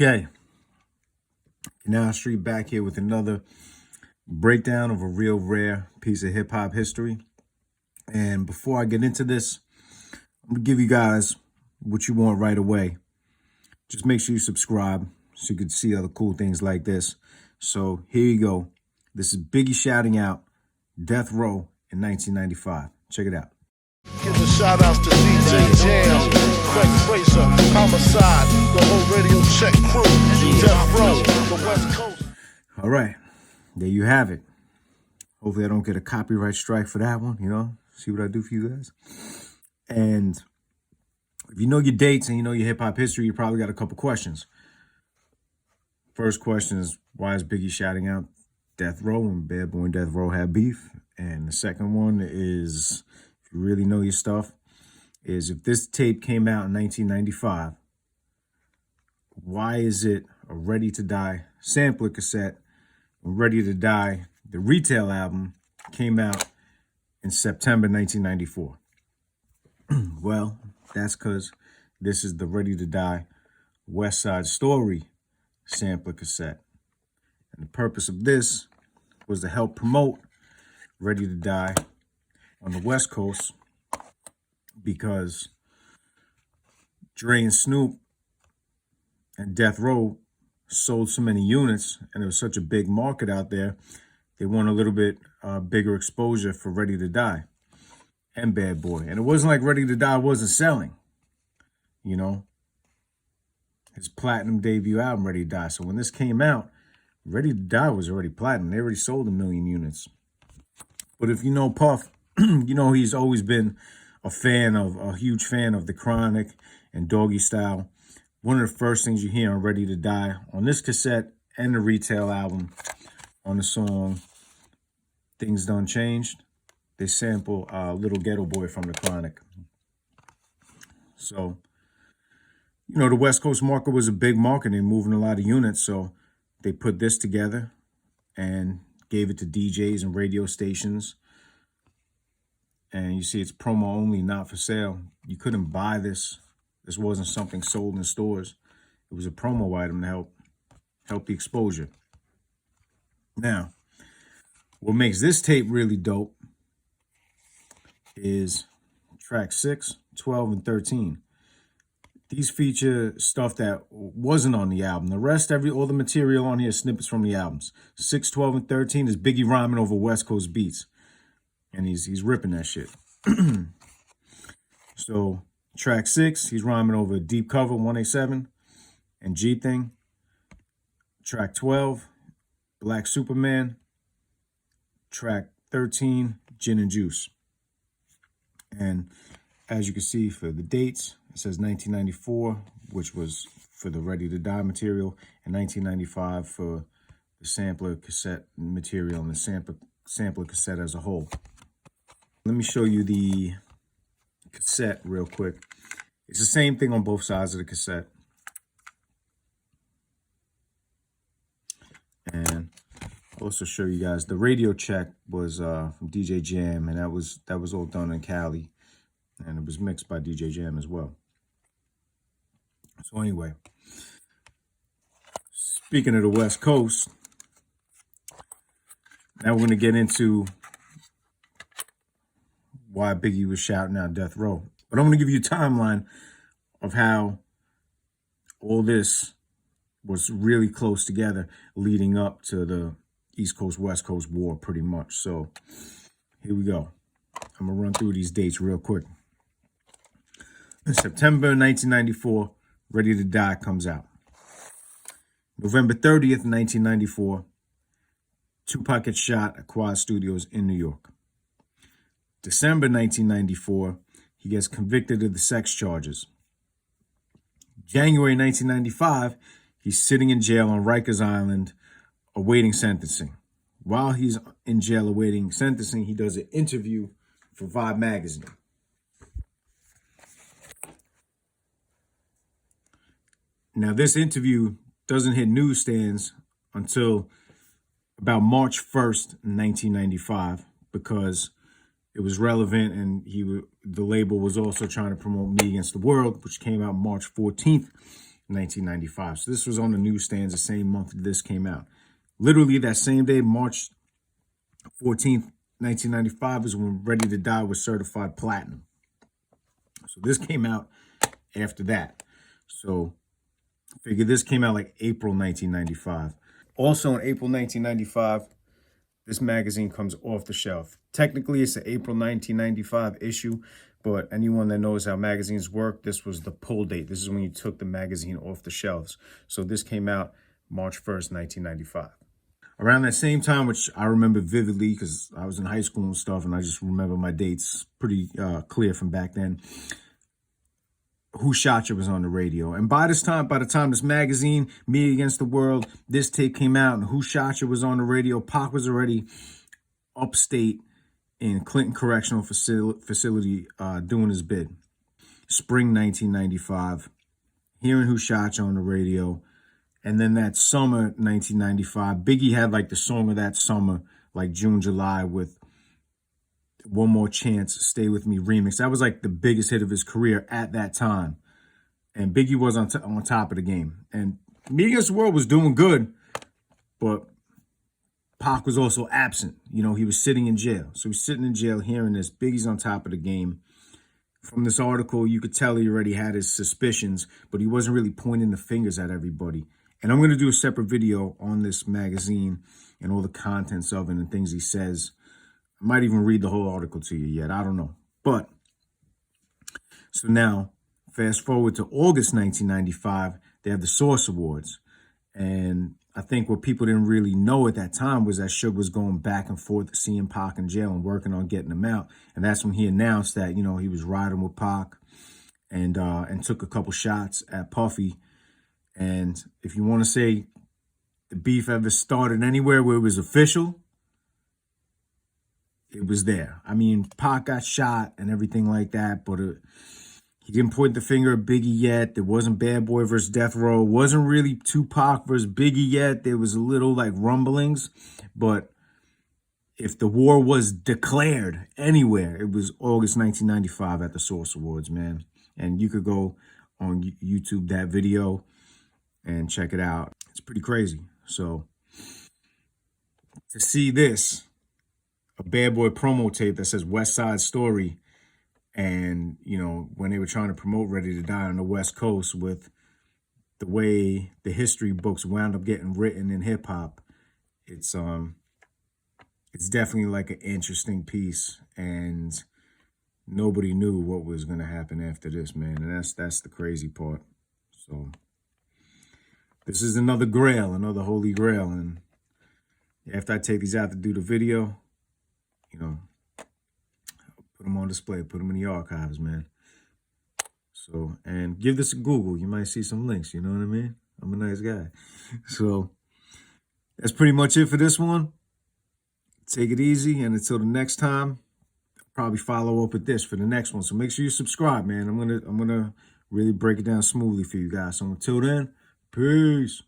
Okay, now Street back here with another breakdown of a real rare piece of hip hop history. And before I get into this, I'm gonna give you guys what you want right away. Just make sure you subscribe so you can see other cool things like this. So here you go. This is Biggie shouting out Death Row in 1995. Check it out. Give a shout out to DJ Jam, Craig Fraser, Homicide, the whole Radio Check crew, Death Row, the West Coast. All right, there you have it. Hopefully I don't get a copyright strike for that one, you know? See what I do for you guys? And if you know your dates and you know your hip-hop history, you probably got a couple questions. First question is, why is Biggie shouting out Death Row and Bad Boy and Death Row have beef? And the second one is, if you really know your stuff, is if this tape came out in 1995, why is it a Ready to Die sampler cassette when Ready to Die, the retail album, came out in September 1994? Well, that's because this is the Ready to Die West Side Story sampler cassette. And the purpose of this was to help promote Ready to Die on the West Coast, because Dre and Snoop and Death Row sold so many units and there was such a big market out there, they want a little bit bigger exposure for Ready to Die and Bad Boy. And it wasn't like Ready to Die wasn't selling, you know. His platinum debut album, Ready to Die. So when this came out, Ready to Die was already platinum. They already sold 1 million units. But if you know Puff, you know he's always been a huge fan of The Chronic and Doggy Style. One of the first things you hear on Ready to Die, on this cassette and the retail album, on the song Things Done Changed, they sample Little Ghetto Boy from The Chronic. So, you know, the West Coast market was a big market and moving a lot of units. So they put this together and gave it to DJs and radio stations. And you see it's promo only, not for sale. You couldn't buy this. This wasn't something sold in stores. It was a promo item to help the exposure. Now, what makes this tape really dope is track 6, 12, and 13. These feature stuff that wasn't on the album. The rest, all the material on here is snippets from the albums. 6, 12, and 13 is Biggie rhyming over West Coast beats. And he's ripping that shit. So track 6, he's rhyming over Deep Cover, 187, and G Thing. Track 12, Black Superman. Track 13, Gin and Juice. And as you can see for the dates, it says 1994, which was for the Ready to Die material, and 1995 for the sampler cassette material and the sampler cassette as a whole. Let me show you the cassette real quick. It's the same thing on both sides of the cassette. And I'll also show you guys the radio check was from DJ Jam, and that was all done in Cali, and it was mixed by DJ Jam as well. So anyway, speaking of the West Coast, now we're going to get into why Biggie was shouting out Death Row. But I'm going to give you a timeline of how all this was really close together leading up to the East Coast, West Coast war, pretty much. So here we go. I'm going to run through these dates real quick. In September 1994, Ready to Die comes out. November 30th, 1994, Tupac gets shot at Quad Studios in New York. December 1994, he gets convicted of the sex charges. January 1995, he's sitting in jail on Rikers Island awaiting sentencing. While he's in jail awaiting sentencing, he does an interview for Vibe magazine. Now, this interview doesn't hit newsstands until about March 1st, 1995, because it was relevant, and the label was also trying to promote Me Against the World, which came out March 14th 1995. So this was on the newsstands the same month this came out. Literally that same day, March 14th, 1995 is when Ready to Die was certified platinum. So this came out after that. So figure this came out like April 1995. Also in April 1995, this magazine comes off the shelf. Technically, it's an April 1995 issue, but anyone that knows how magazines work, this was the pull date. This is when you took the magazine off the shelves. So this came out March 1st, 1995. Around that same time, which I remember vividly because I was in high school and stuff, and I just remember my dates pretty clear from back then, Who Shot You was on the radio. And by the time this magazine, Me Against the World, this tape came out and Who Shot You was on the radio, Pac was already upstate in Clinton Correctional Facility doing his bid. Spring 1995, hearing Who Shot You on the radio. And then that summer 1995, Biggie had like the song of that summer, like June, July, with One More Chance, Stay With Me remix. That was like the biggest hit of his career at that time. And Biggie was on top of the game. And Me Against the World was doing good, but Pac was also absent. You know, he was sitting in jail. So he's sitting in jail hearing this. Biggie's on top of the game. From this article, you could tell he already had his suspicions, but he wasn't really pointing the fingers at everybody. And I'm going to do a separate video on this magazine and all the contents of it and things he says. I might even read the whole article to you yet. I don't know. But, so now, fast forward to August 1995, they have the Source Awards. And I think what people didn't really know at that time was that Suge was going back and forth seeing Pac in jail and working on getting him out. And that's when he announced that, you know, he was riding with Pac and took a couple shots at Puffy. And if you want to say the beef ever started anywhere where it was official, it was there. I mean, Pac got shot and everything like that, but he didn't point the finger at Biggie yet. There wasn't Bad Boy versus Death Row. It wasn't really Tupac versus Biggie yet. There was a little like rumblings, but if the war was declared anywhere, it was August 1995 at the Source Awards, man. And you could go on YouTube that video and check it out. It's pretty crazy. So to see this, a Bad Boy promo tape that says West Side Story, and, you know, when they were trying to promote Ready to Die on the West Coast with the way the history books wound up getting written in hip hop, it's definitely like an interesting piece, and nobody knew what was going to happen after this, man. And that's the crazy part. So this is another grail, another holy grail. And after I take these out to do the video, you know, put them on display, put them in the archives, man. So, and give this a Google. You might see some links, you know what I mean? I'm a nice guy. So that's pretty much it for this one. Take it easy, and until the next time, I'll probably follow up with this for the next one. So make sure you subscribe, man. I'm gonna really break it down smoothly for you guys. So until then, peace.